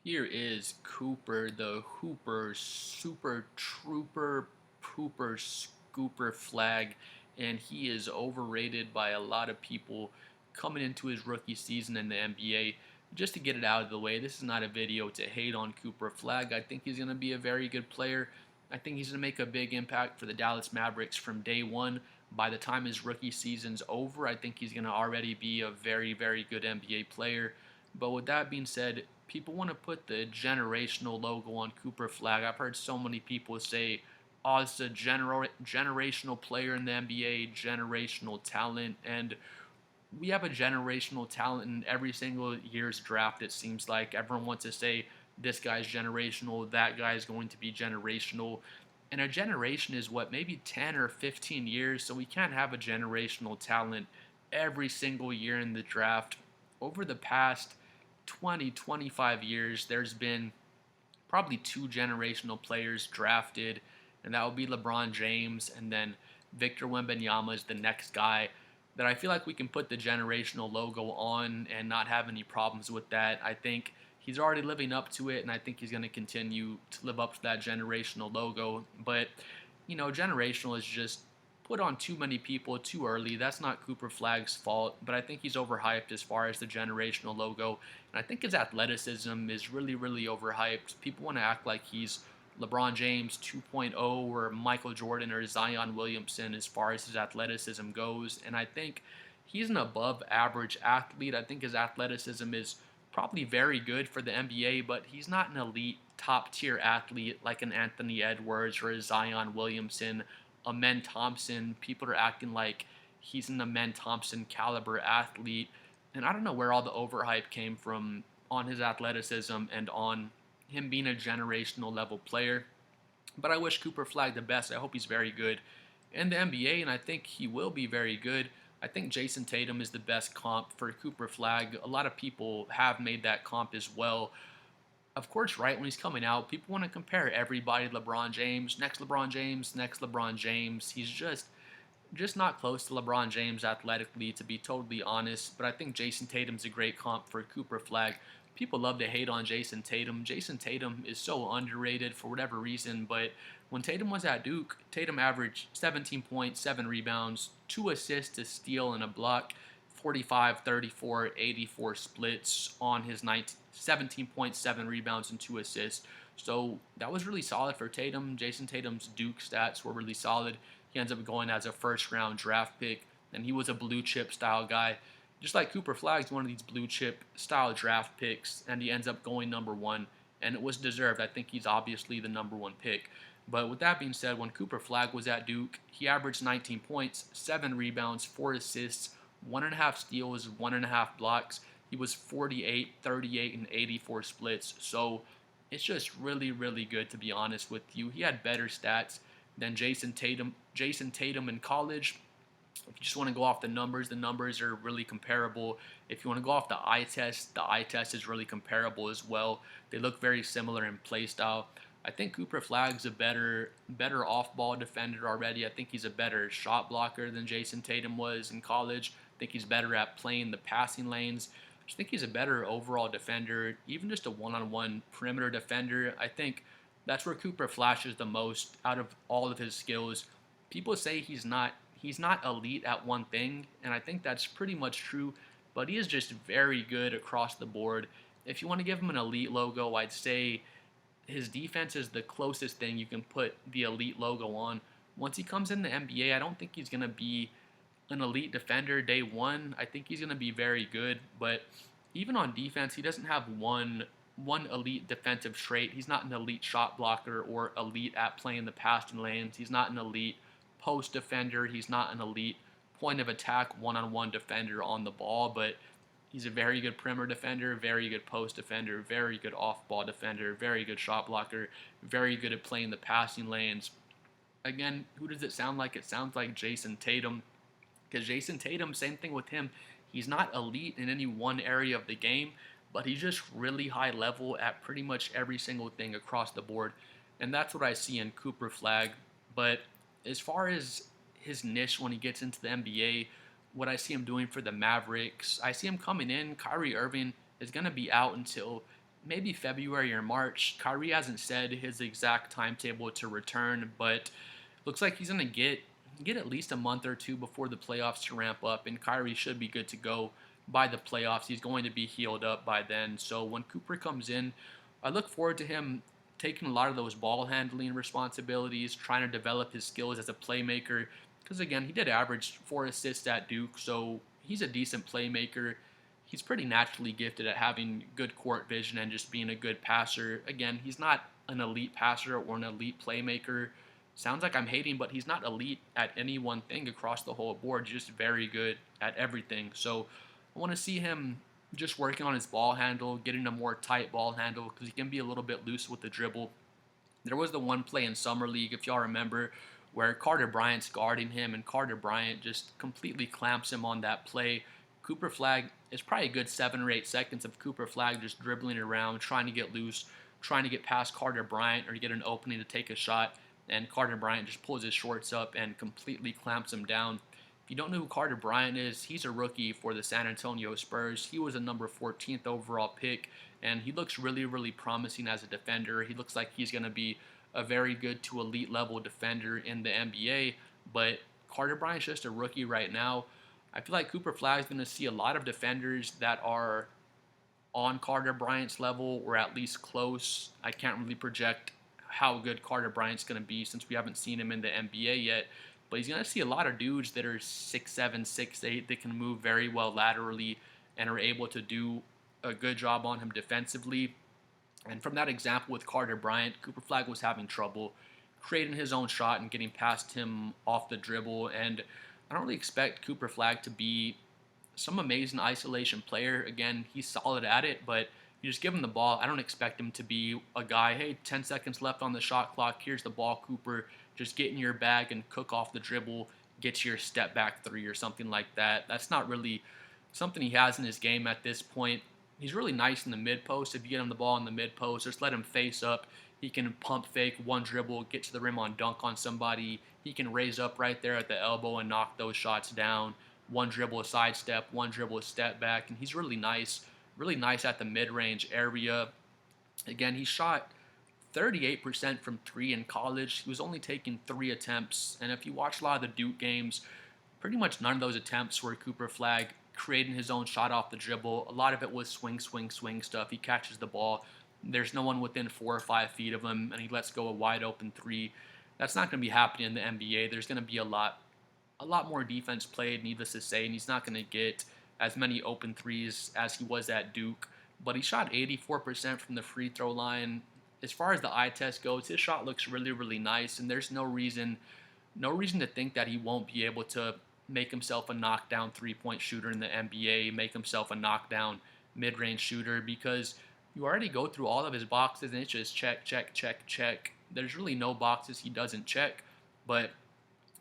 Here is Cooper, the Hooper, Super Trooper, Pooper, Scooper Flagg, and he is overrated by a lot of people coming into his rookie season in the NBA. Just to get it out of the way, this is not a video to hate on Cooper Flagg. I think he's going to be a very good player. I think he's going to make a big impact for the Dallas Mavericks from day one. By the time his rookie season's over, I think he's going to already be a very, very good NBA player. But with that being said, people want to put the generational logo on Cooper Flagg. I've heard so many people say, "Oh, it's a generational player in the NBA, generational talent," and we have a generational talent in every single year's draft. It seems like everyone wants to say this guy's generational, that guy's going to be generational. And a generation is what, maybe 10 or 15 years, so we can't have a generational talent every single year in the draft. Over the past 20, 25 years, there's been probably two generational players drafted, and that would be LeBron James, and then Victor Wembanyama is the next guy that I feel like we can put the generational logo on and not have any problems with that. I think he's already living up to it, and I think he's going to continue to live up to that generational logo. But, generational is just put on too many people too early. That's not Cooper Flagg's fault, but I think he's overhyped as far as the generational logo. And I think his athleticism is really, really overhyped. People want to act like he's LeBron James 2.0 or Michael Jordan or Zion Williamson as far as his athleticism goes. And I think he's an above average athlete. I think his athleticism is probably very good for the NBA, but he's not an elite top tier athlete like an Anthony Edwards or a Zion Williamson, Amen Thompson. People are acting like he's an Amen Thompson caliber athlete. And I don't know where all the overhype came from on his athleticism and on him being a generational level player. But I wish Cooper Flagg the best. I hope he's very good in the NBA, and I think he will be very good. I think Jason Tatum is the best comp for Cooper Flagg. A lot of people have made that comp as well. Of course, right when he's coming out, people want to compare everybody to LeBron James. Next LeBron James, next LeBron James. He's just not close to LeBron James athletically, to be totally honest. But I think Jason Tatum's a great comp for Cooper Flagg. People love to hate on Jason Tatum. Jason Tatum is so underrated for whatever reason, but when Tatum was at Duke, Tatum averaged 17 points, 7 rebounds, 2 assists, a steal, and a block, 45, 34, 84 splits on his 17.7 rebounds and 2 assists. So that was really solid for Tatum. Jason Tatum's Duke stats were really solid. He ends up going as a first round draft pick, and he was a blue chip style guy. Just like Cooper Flagg's one of these blue chip style draft picks, and he ends up going number one, and it was deserved. I think he's obviously the number one pick. But with that being said, when Cooper Flagg was at Duke, he averaged 19 points, 7 rebounds, 4 assists, 1.5 steals, 1.5 blocks. He was 48, 38, and 84 splits. So it's just really, really good, to be honest with you. He had better stats than Jason Tatum. Jason Tatum in college, if you just want to go off the numbers are really comparable. If you want to go off the eye test is really comparable as well. They look very similar in play style. I think Cooper Flagg's a better off-ball defender already. I think he's a better shot blocker than Jason Tatum was in college. I think he's better at playing the passing lanes. I just think he's a better overall defender, even just a one-on-one perimeter defender. I think that's where Cooper flashes the most out of all of his skills. People say he's not elite at one thing, and I think that's pretty much true, but he is just very good across the board. If you want to give him an elite logo, I'd say his defense is the closest thing you can put the elite logo on. Once he comes in the NBA, I don't think he's going to be an elite defender day one. I think he's going to be very good, but even on defense, he doesn't have one elite defensive trait. He's not an elite shot blocker or elite at playing the passing lanes. He's not an elite post defender. He's not an elite point of attack one-on-one defender on the ball, but he's a very good perimeter defender, very good post defender, very good off-ball defender, very good shot blocker, very good at playing the passing lanes. Again, who does it sound like? It sounds like Jason Tatum, because Jason Tatum, same thing with him. He's not elite in any one area of the game, but he's just really high level at pretty much every single thing across the board. And that's what I see in Cooper Flagg. But as far as his niche when he gets into the NBA, what I see him doing for the Mavericks, I see him coming in. Kyrie Irving is going to be out until maybe February or March. Kyrie hasn't said his exact timetable to return, but looks like he's gonna get at least a month or two before the playoffs to ramp up, and Kyrie should be good to go by the playoffs. He's going to be healed up by then. So when Cooper comes in, I look forward to him taking a lot of those ball handling responsibilities, trying to develop his skills as a playmaker. Because again, he did average 4 assists at Duke, so he's a decent playmaker. He's pretty naturally gifted at having good court vision and just being a good passer. Again, he's not an elite passer or an elite playmaker. Sounds like I'm hating, but he's not elite at any one thing across the whole board. Just very good at everything. So I want to see him just working on his ball handle, getting a more tight ball handle because he can be a little bit loose with the dribble. There was the one play in Summer League, if y'all remember, where Carter Bryant's guarding him and Carter Bryant just completely clamps him on that play. Cooper Flagg is probably a good 7 or 8 seconds of Cooper Flagg just dribbling around, trying to get loose, trying to get past Carter Bryant or get an opening to take a shot, and Carter Bryant just pulls his shorts up and completely clamps him down. If you don't know who Carter Bryant is, he's a rookie for the San Antonio Spurs. He was a number 14th overall pick, and he looks really, really promising as a defender. He looks like he's going to be a very good to elite level defender in the NBA, but Carter Bryant's just a rookie right now. I feel like Cooper Flagg's going to see a lot of defenders that are on Carter Bryant's level or at least close. I can't really project how good Carter Bryant's going to be since we haven't seen him in the NBA yet. But he's going to see a lot of dudes that are 6'7", 6'8", that can move very well laterally and are able to do a good job on him defensively. And from that example with Carter Bryant, Cooper Flagg was having trouble creating his own shot and getting past him off the dribble. And I don't really expect Cooper Flagg to be some amazing isolation player. Again, he's solid at it, but you just give him the ball. I don't expect him to be a guy, hey, 10 seconds left on the shot clock. Here's the ball, Cooper. Just get in your bag and cook off the dribble, get your step back three or something like that. That's not really something he has in his game at this point. He's really nice in the mid post. If you get him the ball in the mid post, just let him face up. He can pump fake, one dribble, get to the rim on dunk on somebody. He can raise up right there at the elbow and knock those shots down. One dribble, a sidestep, one dribble, a step back. And he's really nice at the mid-range area. Again, he shot 38% from three in college. He was only taking 3 attempts. And if you watch a lot of the Duke games, pretty much none of those attempts were Cooper Flagg creating his own shot off the dribble. A lot of it was swing, swing, swing stuff. He catches the ball. There's no one within 4 or 5 feet of him, and he lets go a wide open three. That's not going to be happening in the NBA. There's going to be a lot more defense played, needless to say, and he's not going to get as many open threes as he was at Duke. But he shot 84% from the free throw line. As far as the eye test goes, his shot looks really, really nice, and there's no reason to think that he won't be able to make himself a knockdown three-point shooter in the NBA, make himself a knockdown mid-range shooter, because you already go through all of his boxes and it's just check, check, check, check. There's really no boxes he doesn't check. But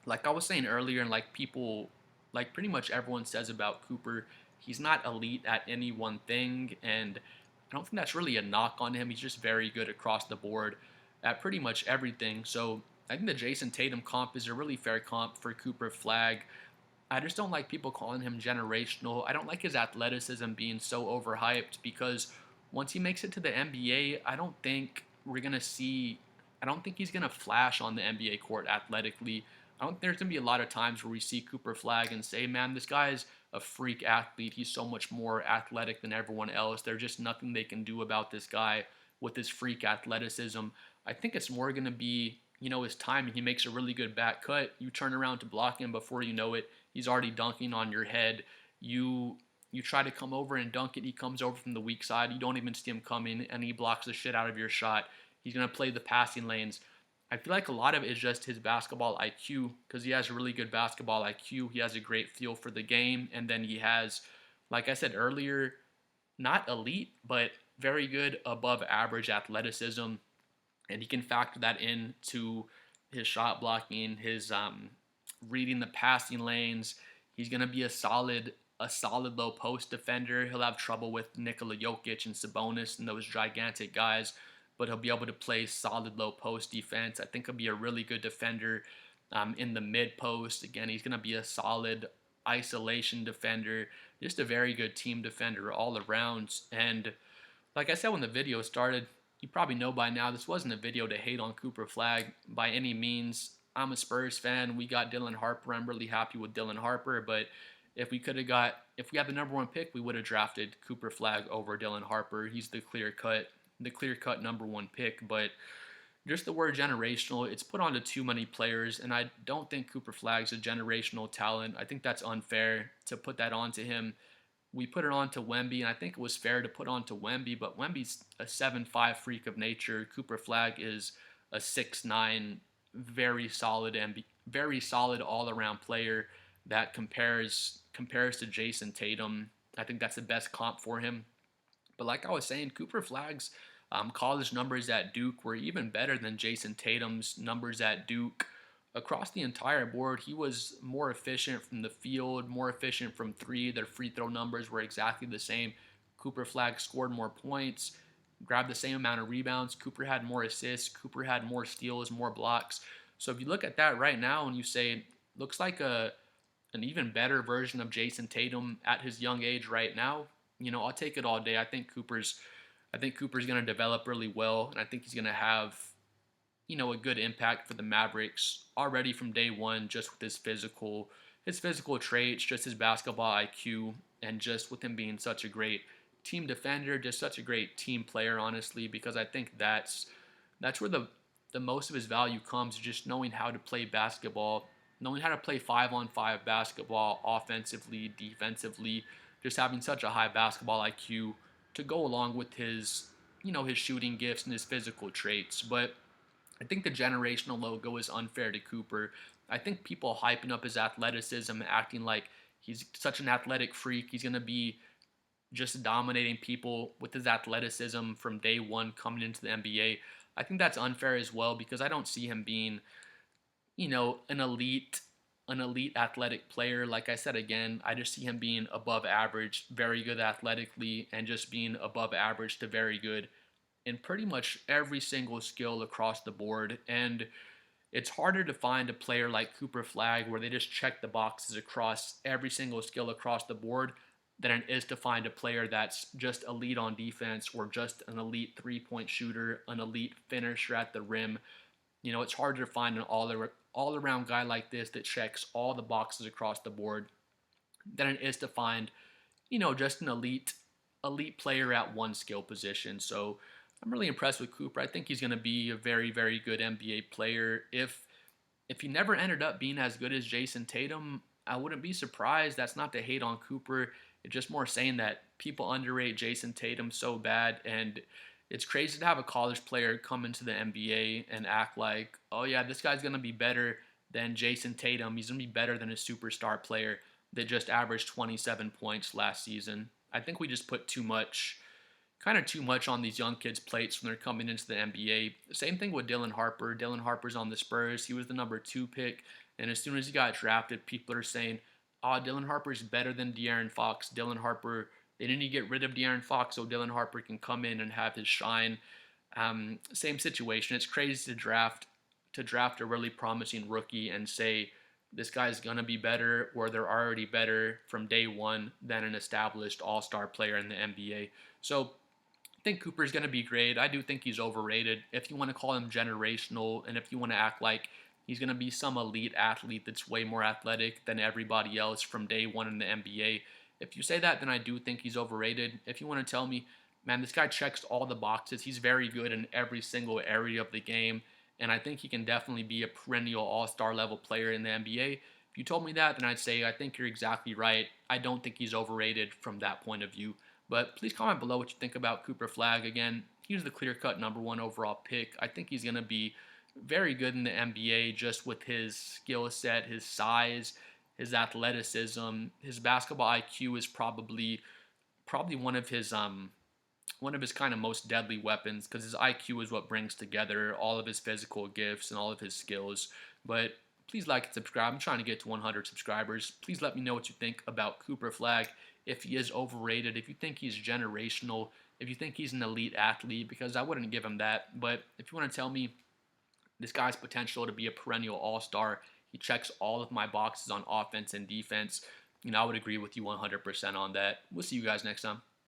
like I was saying earlier, and like people, like pretty much everyone says about Cooper, he's not elite at any one thing, and I don't think that's really a knock on him. He's just very good across the board at pretty much everything. So I think the Jason Tatum comp is a really fair comp for Cooper Flagg. I just don't like people calling him generational. I don't like his athleticism being so overhyped because once he makes it to the NBA, I don't think he's going to flash on the NBA court athletically. I don't think there's going to be a lot of times where we see Cooper Flagg and say, man, this guy's a freak athlete. He's so much more athletic than everyone else. There's just nothing they can do about this guy with his freak athleticism. I think it's more going to be, his timing. He makes a really good back cut. You turn around to block him before you know it. He's already dunking on your head. You try to come over and dunk it. He comes over from the weak side. You don't even see him coming, and he blocks the shit out of your shot. He's going to play the passing lanes. I feel like a lot of it is just his basketball IQ because he has a really good basketball IQ. He has a great feel for the game, and then he has, like I said earlier, not elite, but very good above average athleticism, and he can factor that into his shot blocking, his reading the passing lanes. He's going to be a solid low post defender. He'll have trouble with Nikola Jokic and Sabonis and those gigantic guys, but he'll be able to play solid low post defense. I think he'll be a really good defender in the mid post. Again, he's going to be a solid isolation defender, just a very good team defender all around. And Like I said when the video started, you probably know by now this wasn't a video to hate on Cooper Flagg by any means. I'm a Spurs fan. We got Dylan Harper. I'm really happy with Dylan Harper, but if we had the number one pick, we would have drafted Cooper Flagg over Dylan Harper. He's the clear cut number one pick, but just the word generational, it's put onto too many players, and I don't think Cooper Flagg's a generational talent. I think that's unfair to put that onto him. We put it on to Wemby, and I think it was fair to put on to Wemby, but Wemby's a 7'5" freak of nature. Cooper Flagg is a 6'9", very solid all around player that compares to Jason Tatum. I think that's the best comp for him. But like I was saying, Cooper Flagg's college numbers at Duke were even better than Jason Tatum's numbers at Duke. Across the entire board, he was more efficient from the field, more efficient from three. Their free throw numbers were exactly the same. Cooper Flagg scored more points, grabbed the same amount of rebounds. Cooper had more assists. Cooper had more steals, more blocks. So if you look at that right now and you say, looks like an even better version of Jason Tatum at his young age right now, I'll take it all day. I think Cooper's going to develop really well, and I think he's going to have, a good impact for the Mavericks already from day one, just with his physical traits, just his basketball IQ, and just with him being such a great team defender, just such a great team player, honestly, because I think that's where the most of his value comes, just knowing how to play basketball, knowing how to play 5-on-5 basketball offensively, defensively, just having such a high basketball IQ to go along with his shooting gifts and his physical traits. But I think the generational logo is unfair to Cooper. I think people hyping up his athleticism, acting like he's such an athletic freak, he's going to be just dominating people with his athleticism from day one coming into the NBA. I think that's unfair as well because I don't see him being, an elite athletic player. Like I said again, I just see him being above average, very good athletically, and just being above average to very good in pretty much every single skill across the board. And it's harder to find a player like Cooper Flagg where they just check the boxes across every single skill across the board than it is to find a player that's just elite on defense or just an elite three-point shooter, an elite finisher at the rim. It's harder to find an all-around guy like this that checks all the boxes across the board than it is to find, just an elite player at one skill position. So I'm really impressed with Cooper. I think he's going to be a very, very good NBA player. If he never ended up being as good as Jason Tatum, I wouldn't be surprised. That's not to hate on Cooper. It's just more saying that people underrate Jason Tatum so bad, and it's crazy to have a college player come into the NBA and act like, oh yeah, this guy's going to be better than Jason Tatum. He's going to be better than a superstar player that just averaged 27 points last season. I think we just put too much on these young kids' plates when they're coming into the NBA. Same thing with Dylan Harper. Dylan Harper's on the Spurs. He was the number 2 pick, and as soon as he got drafted, people are saying, oh, Dylan Harper's better than De'Aaron Fox. Dylan Harper, they need to get rid of De'Aaron Fox so Dylan Harper can come in and have his shine. Same situation. It's crazy to draft a really promising rookie and say this guy's going to be better or they're already better from day one than an established all-star player in the NBA. So I think Cooper's going to be great. I do think he's overrated. If you want to call him generational and if you want to act like he's going to be some elite athlete that's way more athletic than everybody else from day one in the NBA, if you say that, then I do think he's overrated. If you want to tell me, man, this guy checks all the boxes, he's very good in every single area of the game, and I think he can definitely be a perennial all-star level player in the NBA. If you told me that, then I'd say I think you're exactly right. I don't think he's overrated from that point of view. But please comment below what you think about Cooper Flagg. Again, he's the clear-cut number 1 overall pick. I think he's going to be very good in the NBA just with his skill set, his size, his athleticism. His basketball IQ is probably one of his kind of most deadly weapons because his IQ is what brings together all of his physical gifts and all of his skills. But please like and subscribe. I'm trying to get to 100 subscribers. Please let me know what you think about Cooper Flagg, if he is overrated, if you think he's generational, if you think he's an elite athlete, because I wouldn't give him that. But if you want to tell me this guy's potential to be a perennial all-star, he checks all of my boxes on offense and defense, I would agree with you 100% on that. We'll see you guys next time.